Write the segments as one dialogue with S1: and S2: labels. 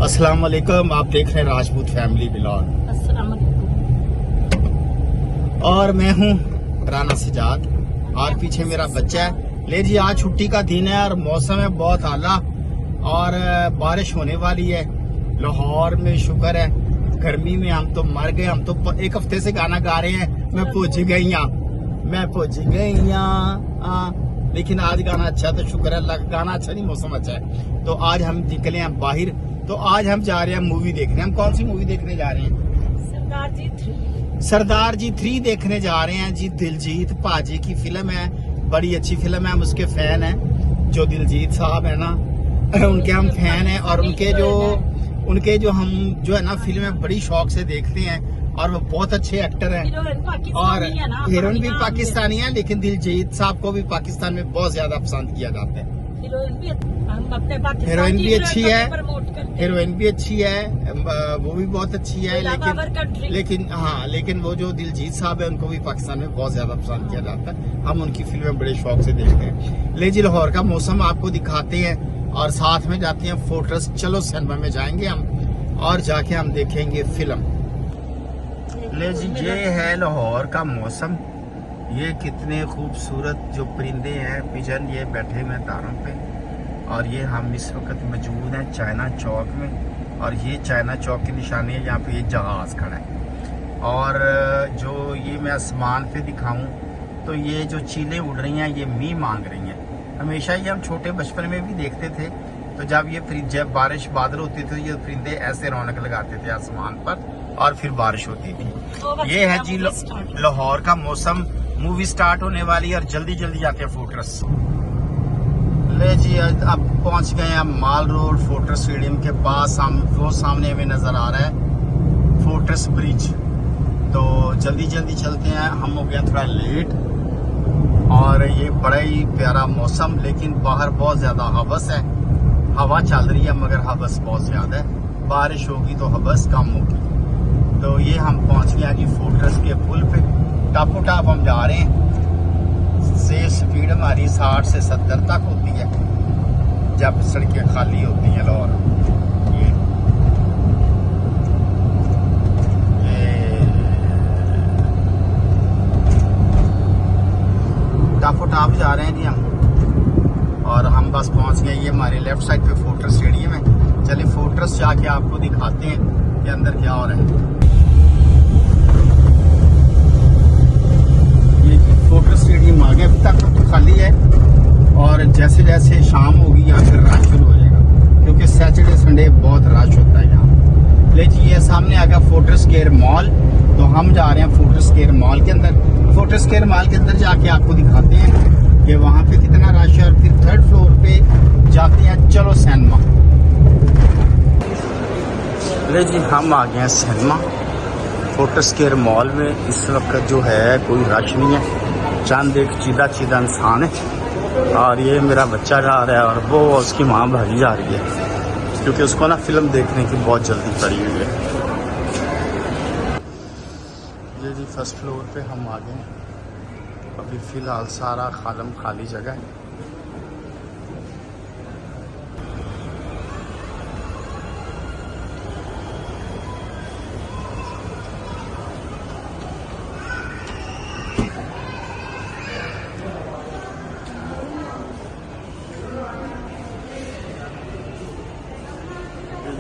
S1: अस्सलाम वालेकुम। आप देख रहे हैं राजपूत फैमिली ब्लॉग।
S2: अस्सलाम वालेकुम।
S1: और मैं हूं राना सजाद और पीछे मेरा बच्चा है। ले जी, आज छुट्टी का दिन है और मौसम है बहुत आला और बारिश होने वाली है। लाहौर में शुक्र है, गर्मी में हम तो मर गए। हम तो एक हफ्ते से गाना गा रहे हैं, मैं पहुंच गई लेकिन आज गाना अच्छा है तो शुक्र है अल्लाह का। गाना अच्छा नहीं, मौसम अच्छा है। तो आज हम निकले हैं बाहर। तो आज हम जा रहे हैं मूवी देखने। हम कौन सी मूवी देखने जा रहे हैं? सरदार जी 3 देखने जा रहे हैं जी। दिलजीत पाजी की फिल्म है, बड़ी अच्छी फिल्म है। हम उसके फैन हैं। जो दिलजीत साहब है ना, उनके हम फैन हैं और उनके जो हम जो है ना फिल्में बड़ी शौक से देखते हैं और वो बहुत अच्छे एक्टर हैं। और हीरोइन भी पाकिस्तानी है, लेकिन दिलजीत साहब को भी पाकिस्तान में बहुत ज्यादा पसंद किया जाता है। हीरोइन भी अच्छी है, वो भी बहुत अच्छी है। लेकिन वो जो दिलजीत साहब है उनको भी पाकिस्तान में बहुत ज्यादा पसंद किया जाता है। हम उनकी फिल्में बड़े शौक से देखते हैं। ले जी, लाहौर का मौसम आपको दिखाते हैं और साथ में जाते हैं फोर्ट्रेस। चलो सिनेमा में जाएंगे हम और जाके हम देखेंगे फिल्म। ले जी, ये है लाहौर का मौसम। ये कितने खूबसूरत जो परिंदे हैं, पिजन, ये बैठे हुए हैं तारों पे। और ये हम इस वक्त मौजूद हैं चाइना चौक में। और ये चाइना चौक की निशानी है, यहाँ पे ये जहाज खड़ा है। और जो ये मैं आसमान पे दिखाऊं तो ये जो चीलें उड़ रही हैं, ये मी मांग रही हैं। हमेशा ये हम छोटे बचपन में भी देखते थे। तो जब बारिश बादल होती थी, ये परिंदे ऐसे रौनक लगाते थे आसमान पर और फिर बारिश होती थी। ये है जी लाहौर का मौसम। मूवी स्टार्ट होने वाली है और जल्दी जल्दी जाते हैं फोर्ट्रेस। ले जी, अब पहुंच गए हैं माल रोड फोर्ट्रेस स्टेडियम के पास। वो सामने हमें नजर आ रहा है फोर्ट्रेस ब्रिज। तो जल्दी जल्दी चलते हैं, हम हो गया थोड़ा लेट। और ये बड़ा ही प्यारा मौसम, लेकिन बाहर बहुत ज्यादा हवस है। हवा चल रही है मगर हवस बहुत ज्यादा है। बारिश होगी तो हवस कम होगी। तो ये हम पहुंच गए जी फोर्ट्रेस के पुल पे। टापो टाप हम जा रहे हैं। से स्पीड हमारी 60 से 70 तक होती है जब सड़कें खाली होती हैं लाहौर। टापो टाप जा रहे हैं जी हम। और हम बस पहुंच गए। ये हमारे लेफ्ट साइड पे फोर्ट्रेस स्टेडियम है। चलिए फोर्ट्रेस जाके आपको दिखाते हैं कि अंदर क्या हो रहा है। फोर्ट्रेस स्टेडियम आ गया। अभी तक तो खाली है और जैसे जैसे शाम होगी यहाँ पे रश शुरू हो जाएगा, क्योंकि सैटरडे संडे बहुत रश होता है यहाँ। लेकिन ये सामने आ गया फोर्ट्रेस केयर मॉल। तो हम जा रहे हैं फोर्ट्रेस केयर मॉल के अंदर। फोर्ट्रेस केयर मॉल के अंदर जाके आपको दिखाते हैं कि वहाँ पे कितना रश है। और फिर 3rd फ्लोर पे जाते हैं। चलो सिनेमा। ले जी, हम आ गए हैं सिनेमा फोर्ट्रेस केयर मॉल में। इस वक्त जो है कोई रश नहीं है, चंद एक चीदा इंसान है। और ये मेरा बच्चा जा रहा है और वो उसकी माँ भागी जा रही है, क्योंकि उसको ना फिल्म देखने की बहुत जल्दी पड़ी हुई है। ये जी 1st फ्लोर पे हम आ गए। अभी फिलहाल सारा खाली जगह है।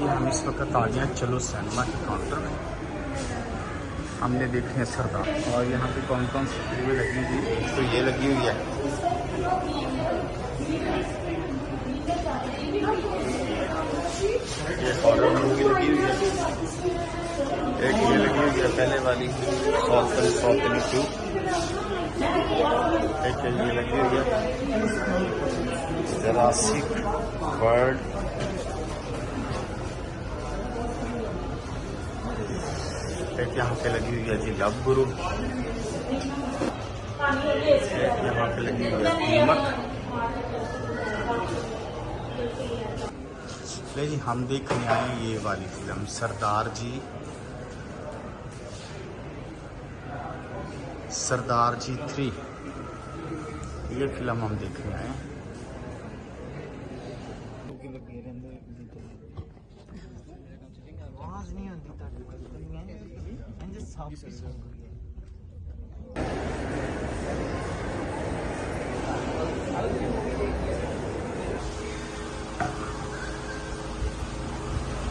S1: हम इस वक्त आ गए चलो सिनेमा के काउंटर में। हमने देखे हैं सरदार। और यहाँ पे कौन कौन सी फिल्में लगी हुई? तो ये लगी हुई है, ये हॉरर मूवी लगी हुई है। एक ये लगी हुई है पहले वाली सॉल्टन 2। एक ये लगी हुई है जुरासिक वर्ल्ड। एक यहाँ पे लगी हुई है जी लव गुरु। यहाँ पे लगी हुई है कीमत। ले जी, हम देखने आए ये वाली फिल्म सरदार जी 3। ये फिल्म हम देखने आए हैं।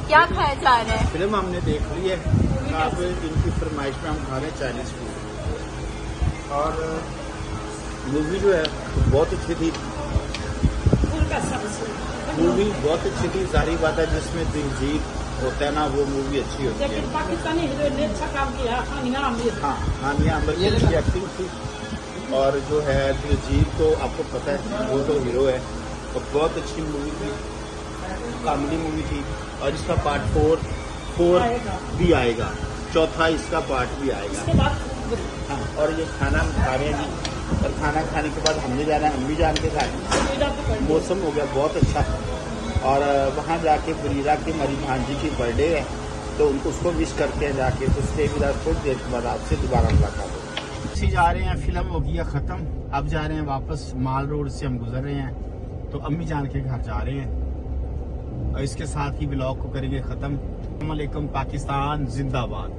S2: क्या खाया जा रहा है?
S1: फिल्म हमने देख ली है, अब इनकी फरमाइश में हम खा रहे हैं चाइनीज फूड। और मूवी जो है बहुत अच्छी थी, मूवी बहुत अच्छी थी। जाहिर बात है जिसमें दिलजीत होता है ना, वो मूवी अच्छी होती है।
S3: पाकिस्तानी हीरो ने अच्छा काम किया। हानिया आमिर
S1: की अच्छी एक्टिंग थी। और जो है दिलजीत तो आपको पता है वो तो हीरो है, और बहुत अच्छी मूवी थी, कॉमेडी मूवी थी। और इसका पार्ट 4 भी आएगा, चौथा इसका पार्ट भी आएगा। हाँ, और ये खाना हम खा रहे हैं जी, और खाना खाने के बाद हमने जाना है अम्मी जान के साथ। मौसम हो गया बहुत अच्छा, और वहाँ जाके बरीरा की हमारी भांजी की बर्थडे है, तो उनको उसको विश करते हैं जाके। तो स्टे विद अस, थोड़ी देर के बाद आपसे दोबारा मुलाकात होगी। जा रहे हैं, फिल्म हो गई है ख़त्म, अब जा रहे हैं वापस। माल रोड से हम गुजर रहे हैं, तो अम्मी जान के घर जा रहे हैं, और इसके साथ ही ब्लॉग को करेंगे ख़त्म। अस्सलाम वालेकुम, पाकिस्तान जिंदाबाद।